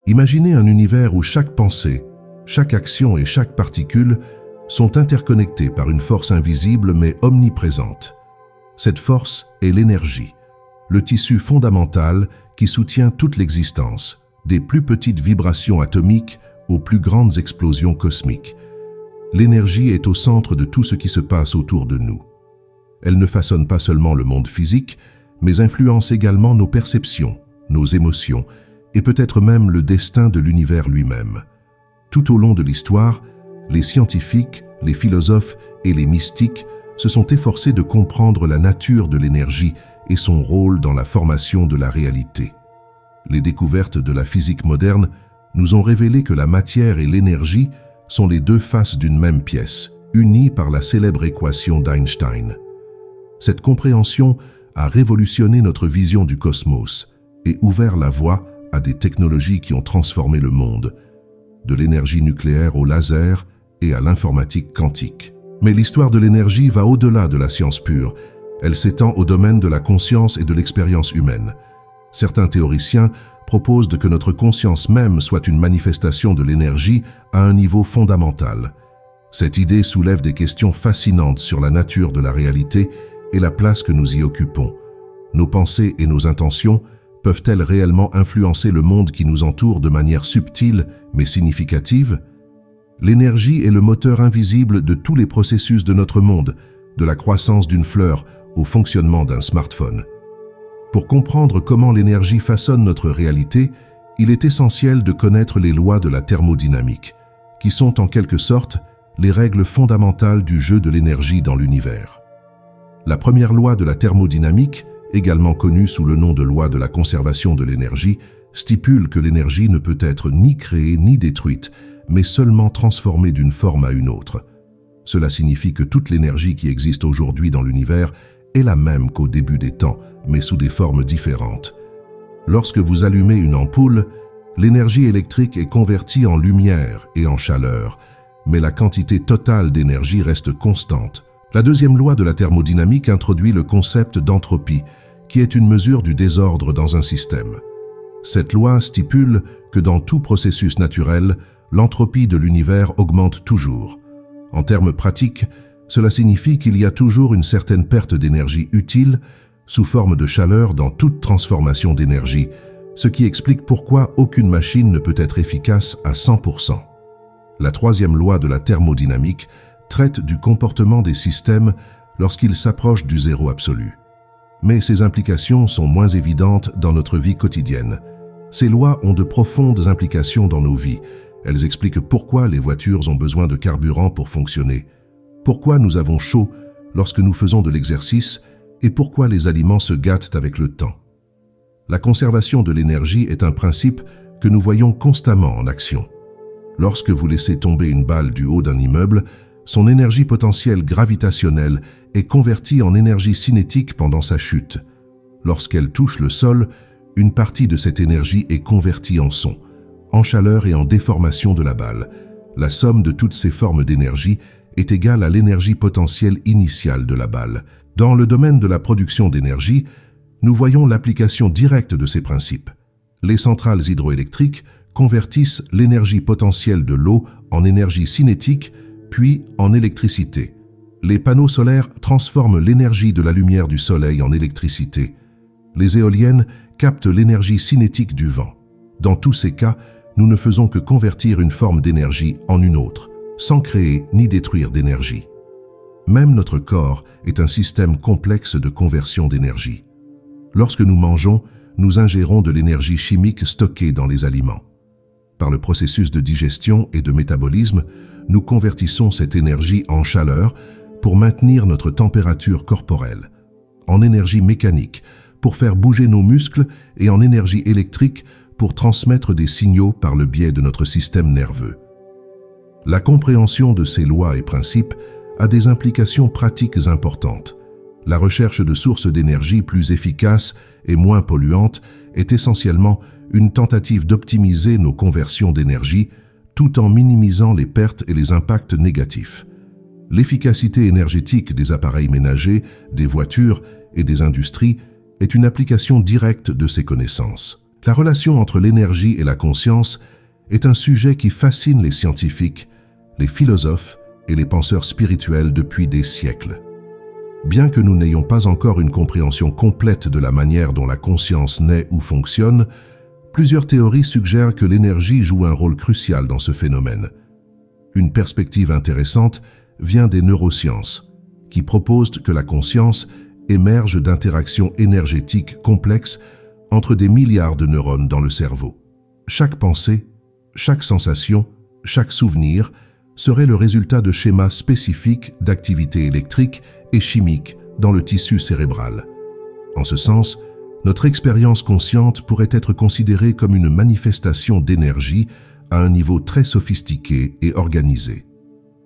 Imaginez un univers où chaque pensée, chaque action et chaque particule sont interconnectés par une force invisible mais omniprésente. Cette force est l'énergie, le tissu fondamental qui soutient toute l'existence, des plus petites vibrations atomiques aux plus grandes explosions cosmiques. L'énergie est au centre de tout ce qui se passe autour de nous. Elle ne façonne pas seulement le monde physique, mais influence également nos perceptions, nos émotions, et peut-être même le destin de l'univers lui-même. Tout au long de l'histoire, les scientifiques, les philosophes et les mystiques se sont efforcés de comprendre la nature de l'énergie et son rôle dans la formation de la réalité. Les découvertes de la physique moderne nous ont révélé que la matière et l'énergie sont les deux faces d'une même pièce, unies par la célèbre équation d'Einstein. Cette compréhension a révolutionné notre vision du cosmos et ouvert la voie à des technologies qui ont transformé le monde, de l'énergie nucléaire au laser et à l'informatique quantique. Mais l'histoire de l'énergie va au-delà de la science pure. Elle s'étend au domaine de la conscience et de l'expérience humaine. Certains théoriciens proposent que notre conscience même soit une manifestation de l'énergie à un niveau fondamental. Cette idée soulève des questions fascinantes sur la nature de la réalité et la place que nous y occupons. Nos pensées et nos intentions peuvent-elles réellement influencer le monde qui nous entoure de manière subtile mais significative? L'énergie est le moteur invisible de tous les processus de notre monde, de la croissance d'une fleur au fonctionnement d'un smartphone. Pour comprendre comment l'énergie façonne notre réalité, il est essentiel de connaître les lois de la thermodynamique, qui sont en quelque sorte les règles fondamentales du jeu de l'énergie dans l'univers. La première loi de la thermodynamique, également connue sous le nom de loi de la conservation de l'énergie, stipule que l'énergie ne peut être ni créée ni détruite, mais seulement transformée d'une forme à une autre. Cela signifie que toute l'énergie qui existe aujourd'hui dans l'univers est la même qu'au début des temps, mais sous des formes différentes. Lorsque vous allumez une ampoule, l'énergie électrique est convertie en lumière et en chaleur, mais la quantité totale d'énergie reste constante. La deuxième loi de la thermodynamique introduit le concept d'entropie, qui est une mesure du désordre dans un système. Cette loi stipule que dans tout processus naturel, l'entropie de l'univers augmente toujours. En termes pratiques, cela signifie qu'il y a toujours une certaine perte d'énergie utile sous forme de chaleur dans toute transformation d'énergie, ce qui explique pourquoi aucune machine ne peut être efficace à 100%. La troisième loi de la thermodynamique traite du comportement des systèmes lorsqu'ils s'approchent du zéro absolu. Mais ces implications sont moins évidentes dans notre vie quotidienne. Ces lois ont de profondes implications dans nos vies. Elles expliquent pourquoi les voitures ont besoin de carburant pour fonctionner, pourquoi nous avons chaud lorsque nous faisons de l'exercice et pourquoi les aliments se gâtent avec le temps. La conservation de l'énergie est un principe que nous voyons constamment en action. Lorsque vous laissez tomber une balle du haut d'un immeuble, son énergie potentielle gravitationnelle est convertie en énergie cinétique pendant sa chute. Lorsqu'elle touche le sol, une partie de cette énergie est convertie en son, en chaleur et en déformation de la balle. La somme de toutes ces formes d'énergie est égale à l'énergie potentielle initiale de la balle. Dans le domaine de la production d'énergie, nous voyons l'application directe de ces principes. Les centrales hydroélectriques convertissent l'énergie potentielle de l'eau en énergie cinétique, puis en électricité. Les panneaux solaires transforment l'énergie de la lumière du soleil en électricité. Les éoliennes captent l'énergie cinétique du vent. Dans tous ces cas, nous ne faisons que convertir une forme d'énergie en une autre, sans créer ni détruire d'énergie. Même notre corps est un système complexe de conversion d'énergie. Lorsque nous mangeons, nous ingérons de l'énergie chimique stockée dans les aliments. Par le processus de digestion et de métabolisme, nous convertissons cette énergie en chaleur pour maintenir notre température corporelle, en énergie mécanique pour faire bouger nos muscles et en énergie électrique pour transmettre des signaux par le biais de notre système nerveux. La compréhension de ces lois et principes a des implications pratiques importantes. La recherche de sources d'énergie plus efficaces et moins polluantes est essentiellement une tentative d'optimiser nos conversions d'énergie tout en minimisant les pertes et les impacts négatifs. L'efficacité énergétique des appareils ménagers, des voitures et des industries est une application directe de ces connaissances. La relation entre l'énergie et la conscience est un sujet qui fascine les scientifiques, les philosophes et les penseurs spirituels depuis des siècles. Bien que nous n'ayons pas encore une compréhension complète de la manière dont la conscience naît ou fonctionne, plusieurs théories suggèrent que l'énergie joue un rôle crucial dans ce phénomène. Une perspective intéressante vient des neurosciences, qui proposent que la conscience émerge d'interactions énergétiques complexes entre des milliards de neurones dans le cerveau. Chaque pensée, chaque sensation, chaque souvenir serait le résultat de schémas spécifiques d'activité électrique et chimique dans le tissu cérébral. En ce sens, notre expérience consciente pourrait être considérée comme une manifestation d'énergie à un niveau très sophistiqué et organisé.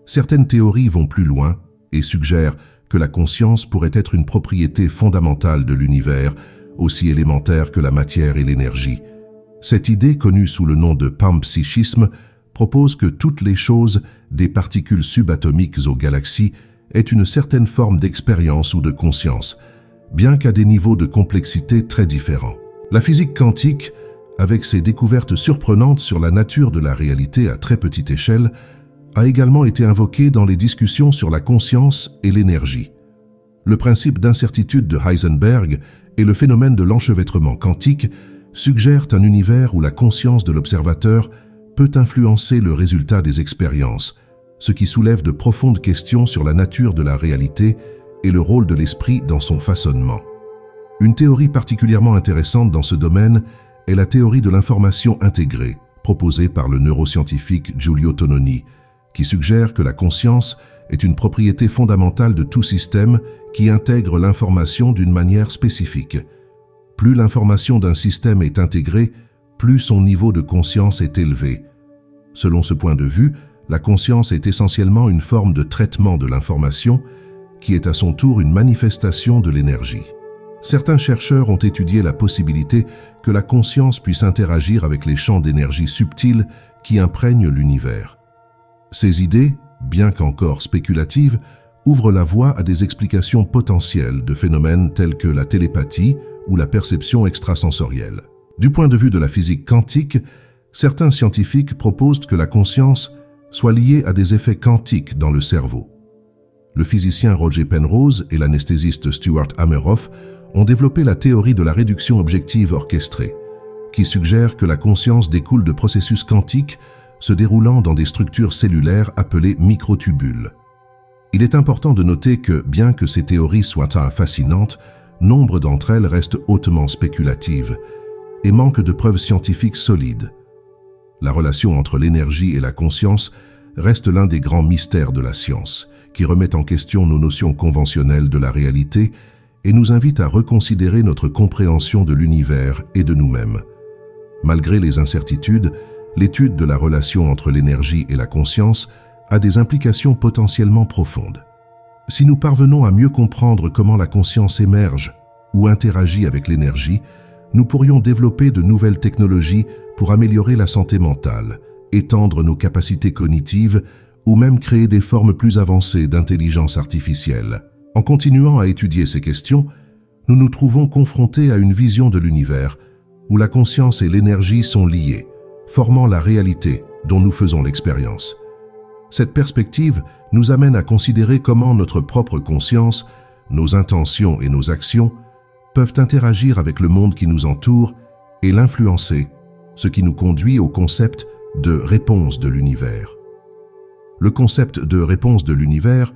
Certaines théories vont plus loin et suggèrent que la conscience pourrait être une propriété fondamentale de l'univers, aussi élémentaire que la matière et l'énergie. Cette idée, connue sous le nom de panpsychisme, propose que toutes les choses, des particules subatomiques aux galaxies, aient une certaine forme d'expérience ou de conscience, bien qu'à des niveaux de complexité très différents. La physique quantique, avec ses découvertes surprenantes sur la nature de la réalité à très petite échelle, a également été invoquée dans les discussions sur la conscience et l'énergie. Le principe d'incertitude de Heisenberg et le phénomène de l'enchevêtrement quantique suggèrent un univers où la conscience de l'observateur peut influencer le résultat des expériences, ce qui soulève de profondes questions sur la nature de la réalité et le rôle de l'esprit dans son façonnement. Une théorie particulièrement intéressante dans ce domaine est la théorie de l'information intégrée, proposée par le neuroscientifique Giulio Tononi, qui suggère que la conscience est une propriété fondamentale de tout système qui intègre l'information d'une manière spécifique. Plus l'information d'un système est intégrée, plus son niveau de conscience est élevé. Selon ce point de vue, la conscience est essentiellement une forme de traitement de l'information qui est à son tour une manifestation de l'énergie. Certains chercheurs ont étudié la possibilité que la conscience puisse interagir avec les champs d'énergie subtils qui imprègnent l'univers. Ces idées, bien qu'encore spéculatives, ouvrent la voie à des explications potentielles de phénomènes tels que la télépathie ou la perception extrasensorielle. Du point de vue de la physique quantique, certains scientifiques proposent que la conscience soit liée à des effets quantiques dans le cerveau. Le physicien Roger Penrose et l'anesthésiste Stuart Hameroff ont développé la théorie de la réduction objective orchestrée, qui suggère que la conscience découle de processus quantiques se déroulant dans des structures cellulaires appelées microtubules. Il est important de noter que, bien que ces théories soient fascinantes, nombre d'entre elles restent hautement spéculatives et manquent de preuves scientifiques solides. La relation entre l'énergie et la conscience reste l'un des grands mystères de la science, qui remet en question nos notions conventionnelles de la réalité et nous invite à reconsidérer notre compréhension de l'univers et de nous-mêmes. Malgré les incertitudes, l'étude de la relation entre l'énergie et la conscience a des implications potentiellement profondes. Si nous parvenons à mieux comprendre comment la conscience émerge ou interagit avec l'énergie, nous pourrions développer de nouvelles technologies pour améliorer la santé mentale, étendre nos capacités cognitives ou même créer des formes plus avancées d'intelligence artificielle. En continuant à étudier ces questions, nous nous trouvons confrontés à une vision de l'univers où la conscience et l'énergie sont liées, formant la réalité dont nous faisons l'expérience. Cette perspective nous amène à considérer comment notre propre conscience, nos intentions et nos actions peuvent interagir avec le monde qui nous entoure et l'influencer, ce qui nous conduit au concept de réponse de l'univers. Le concept de réponse de l'univers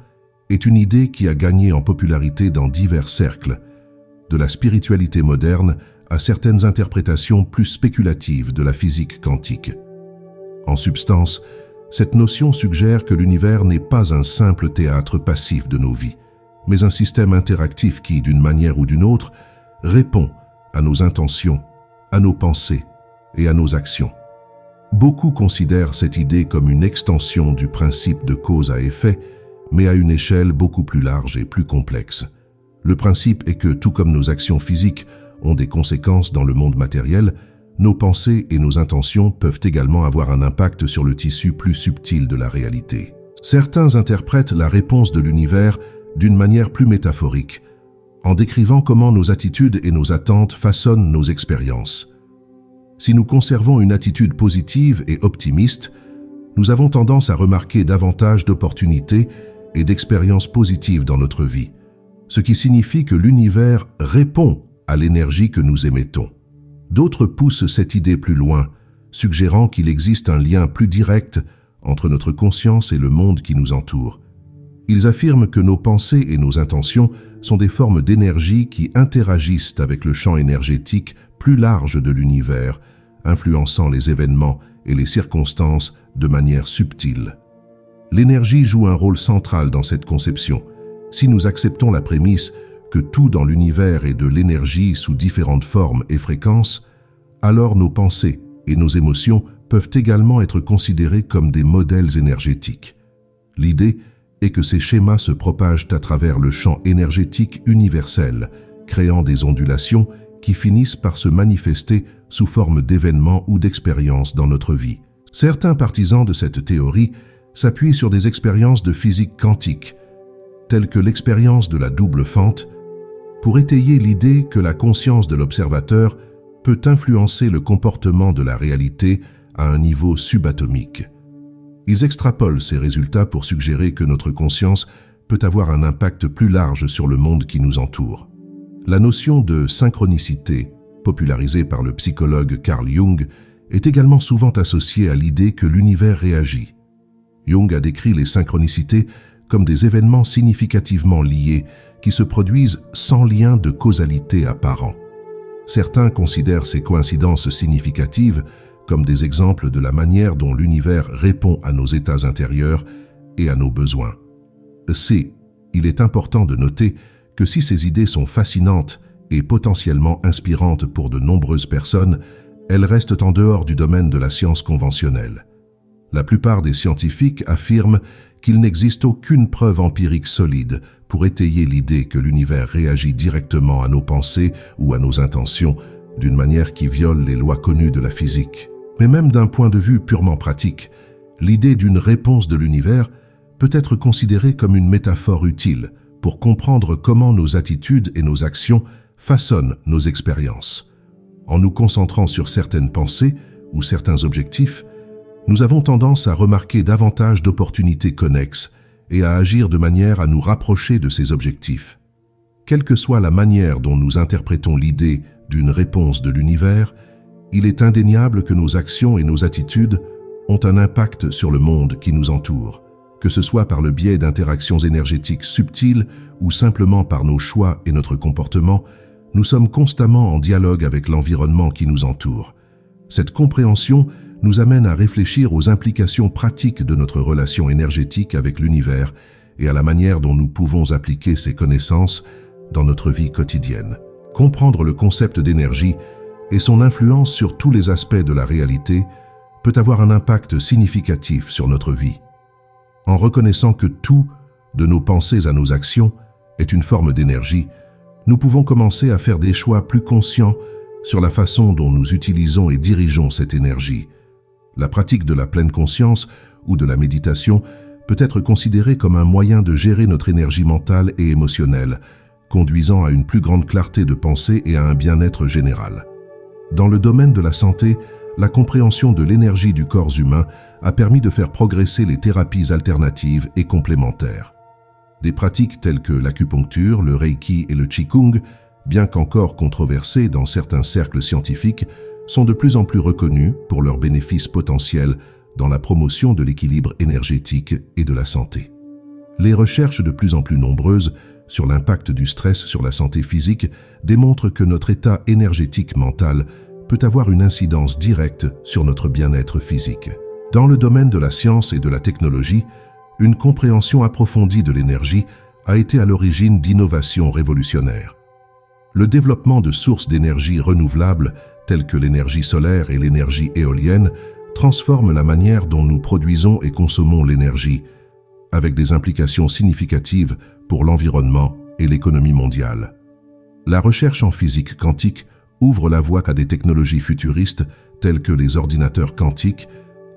est une idée qui a gagné en popularité dans divers cercles, de la spiritualité moderne à certaines interprétations plus spéculatives de la physique quantique. En substance, cette notion suggère que l'univers n'est pas un simple théâtre passif de nos vies, mais un système interactif qui, d'une manière ou d'une autre, répond à nos intentions, à nos pensées et à nos actions. Beaucoup considèrent cette idée comme une extension du principe de cause à effet, mais à une échelle beaucoup plus large et plus complexe. Le principe est que, tout comme nos actions physiques ont des conséquences dans le monde matériel, nos pensées et nos intentions peuvent également avoir un impact sur le tissu plus subtil de la réalité. Certains interprètent la réponse de l'univers d'une manière plus métaphorique, en décrivant comment nos attitudes et nos attentes façonnent nos expériences. Si nous conservons une attitude positive et optimiste, nous avons tendance à remarquer davantage d'opportunités et d'expériences positives dans notre vie, ce qui signifie que l'univers répond à l'énergie que nous émettons. D'autres poussent cette idée plus loin, suggérant qu'il existe un lien plus direct entre notre conscience et le monde qui nous entoure. Ils affirment que nos pensées et nos intentions sont des formes d'énergie qui interagissent avec le champ énergétique plus large de l'univers, influençant les événements et les circonstances de manière subtile. L'énergie joue un rôle central dans cette conception. Si nous acceptons la prémisse que tout dans l'univers est de l'énergie sous différentes formes et fréquences, alors nos pensées et nos émotions peuvent également être considérées comme des modèles énergétiques. L'idée est que ces schémas se propagent à travers le champ énergétique universel, créant des ondulations qui finissent par se manifester sous forme d'événements ou d'expériences dans notre vie. Certains partisans de cette théorie s'appuient sur des expériences de physique quantique, telles que l'expérience de la double fente, pour étayer l'idée que la conscience de l'observateur peut influencer le comportement de la réalité à un niveau subatomique. Ils extrapolent ces résultats pour suggérer que notre conscience peut avoir un impact plus large sur le monde qui nous entoure. La notion de synchronicité, popularisée par le psychologue Carl Jung, est également souvent associée à l'idée que l'univers réagit. Jung a décrit les synchronicités comme des événements significativement liés qui se produisent sans lien de causalité apparent. Certains considèrent ces coïncidences significatives comme des exemples de la manière dont l'univers répond à nos états intérieurs et à nos besoins. Il est important de noter que si ces idées sont fascinantes et potentiellement inspirantes pour de nombreuses personnes, elles restent en dehors du domaine de la science conventionnelle. La plupart des scientifiques affirment qu'il n'existe aucune preuve empirique solide pour étayer l'idée que l'univers réagit directement à nos pensées ou à nos intentions d'une manière qui viole les lois connues de la physique. Mais même d'un point de vue purement pratique, l'idée d'une réponse de l'univers peut être considérée comme une métaphore utile pour comprendre comment nos attitudes et nos actions façonnent nos expériences. En nous concentrant sur certaines pensées ou certains objectifs, nous avons tendance à remarquer davantage d'opportunités connexes et à agir de manière à nous rapprocher de ces objectifs. Quelle que soit la manière dont nous interprétons l'idée d'une réponse de l'univers, il est indéniable que nos actions et nos attitudes ont un impact sur le monde qui nous entoure, que ce soit par le biais d'interactions énergétiques subtiles ou simplement par nos choix et notre comportement. Nous sommes constamment en dialogue avec l'environnement qui nous entoure. Cette compréhension nous amène à réfléchir aux implications pratiques de notre relation énergétique avec l'univers et à la manière dont nous pouvons appliquer ces connaissances dans notre vie quotidienne. Comprendre le concept d'énergie et son influence sur tous les aspects de la réalité peut avoir un impact significatif sur notre vie. En reconnaissant que tout, de nos pensées à nos actions, est une forme d'énergie, nous pouvons commencer à faire des choix plus conscients sur la façon dont nous utilisons et dirigeons cette énergie. La pratique de la pleine conscience ou de la méditation peut être considérée comme un moyen de gérer notre énergie mentale et émotionnelle, conduisant à une plus grande clarté de pensée et à un bien-être général. Dans le domaine de la santé, la compréhension de l'énergie du corps humain a permis de faire progresser les thérapies alternatives et complémentaires. Des pratiques telles que l'acupuncture, le reiki et le qigong, bien qu'encore controversées dans certains cercles scientifiques, sont de plus en plus reconnues pour leurs bénéfices potentiels dans la promotion de l'équilibre énergétique et de la santé. Les recherches de plus en plus nombreuses sur l'impact du stress sur la santé physique démontrent que notre état énergétique mental peut avoir une incidence directe sur notre bien-être physique. Dans le domaine de la science et de la technologie, une compréhension approfondie de l'énergie a été à l'origine d'innovations révolutionnaires. Le développement de sources d'énergie renouvelables, telles que l'énergie solaire et l'énergie éolienne, transforme la manière dont nous produisons et consommons l'énergie, avec des implications significatives pour l'environnement et l'économie mondiale. La recherche en physique quantique ouvre la voie à des technologies futuristes telles que les ordinateurs quantiques,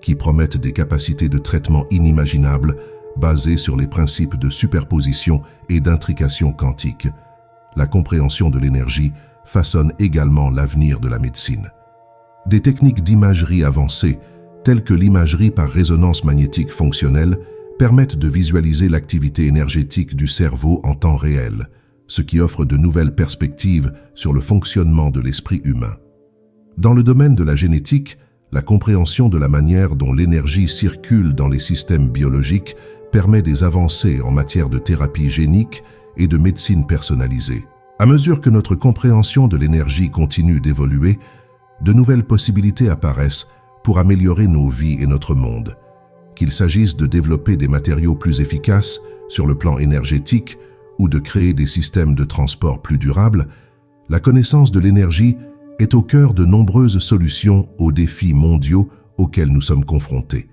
qui promettent des capacités de traitement inimaginables basées sur les principes de superposition et d'intrication quantique. La compréhension de l'énergie façonne également l'avenir de la médecine. Des techniques d'imagerie avancées, telles que l'imagerie par résonance magnétique fonctionnelle, permettent de visualiser l'activité énergétique du cerveau en temps réel, ce qui offre de nouvelles perspectives sur le fonctionnement de l'esprit humain. Dans le domaine de la génétique, la compréhension de la manière dont l'énergie circule dans les systèmes biologiques permet des avancées en matière de thérapie génique et de médecine personnalisée. À mesure que notre compréhension de l'énergie continue d'évoluer, de nouvelles possibilités apparaissent pour améliorer nos vies et notre monde. Qu'il s'agisse de développer des matériaux plus efficaces sur le plan énergétique ou de créer des systèmes de transport plus durables, la connaissance de l'énergie est au cœur de nombreuses solutions aux défis mondiaux auxquels nous sommes confrontés.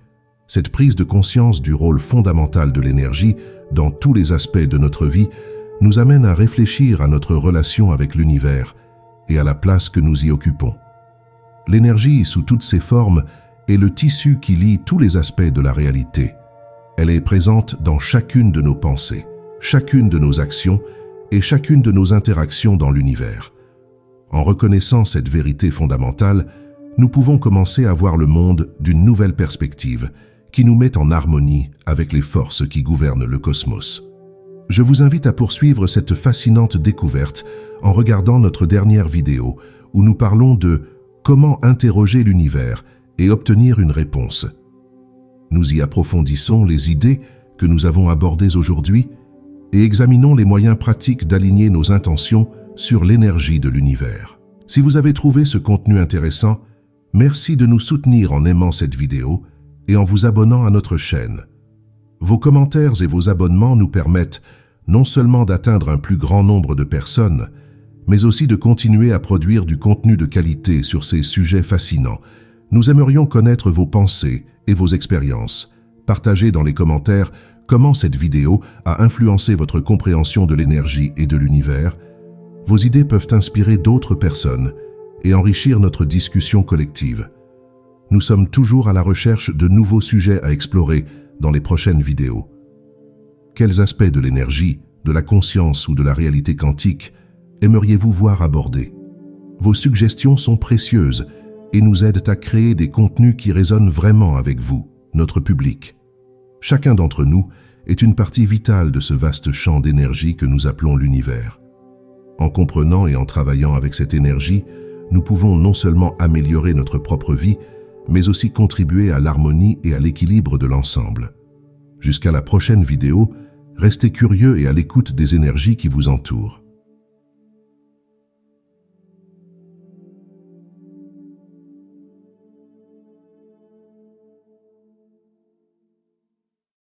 Cette prise de conscience du rôle fondamental de l'énergie dans tous les aspects de notre vie nous amène à réfléchir à notre relation avec l'univers et à la place que nous y occupons. L'énergie, sous toutes ses formes, est le tissu qui lie tous les aspects de la réalité. Elle est présente dans chacune de nos pensées, chacune de nos actions et chacune de nos interactions dans l'univers. En reconnaissant cette vérité fondamentale, nous pouvons commencer à voir le monde d'une nouvelle perspective qui nous met en harmonie avec les forces qui gouvernent le cosmos. Je vous invite à poursuivre cette fascinante découverte en regardant notre dernière vidéo où nous parlons de comment interroger l'univers et obtenir une réponse. Nous y approfondissons les idées que nous avons abordées aujourd'hui et examinons les moyens pratiques d'aligner nos intentions sur l'énergie de l'univers. Si vous avez trouvé ce contenu intéressant, merci de nous soutenir en aimant cette vidéo et en vous abonnant à notre chaîne. Vos commentaires et vos abonnements nous permettent non seulement d'atteindre un plus grand nombre de personnes, mais aussi de continuer à produire du contenu de qualité sur ces sujets fascinants. Nous aimerions connaître vos pensées et vos expériences. Partagez dans les commentaires comment cette vidéo a influencé votre compréhension de l'énergie et de l'univers. Vos idées peuvent inspirer d'autres personnes et enrichir notre discussion collective. Nous sommes toujours à la recherche de nouveaux sujets à explorer dans les prochaines vidéos. Quels aspects de l'énergie, de la conscience ou de la réalité quantique aimeriez-vous voir abordés? Vos suggestions sont précieuses et nous aident à créer des contenus qui résonnent vraiment avec vous, notre public. Chacun d'entre nous est une partie vitale de ce vaste champ d'énergie que nous appelons l'univers. En comprenant et en travaillant avec cette énergie, nous pouvons non seulement améliorer notre propre vie, mais aussi contribuer à l'harmonie et à l'équilibre de l'ensemble. Jusqu'à la prochaine vidéo, restez curieux et à l'écoute des énergies qui vous entourent.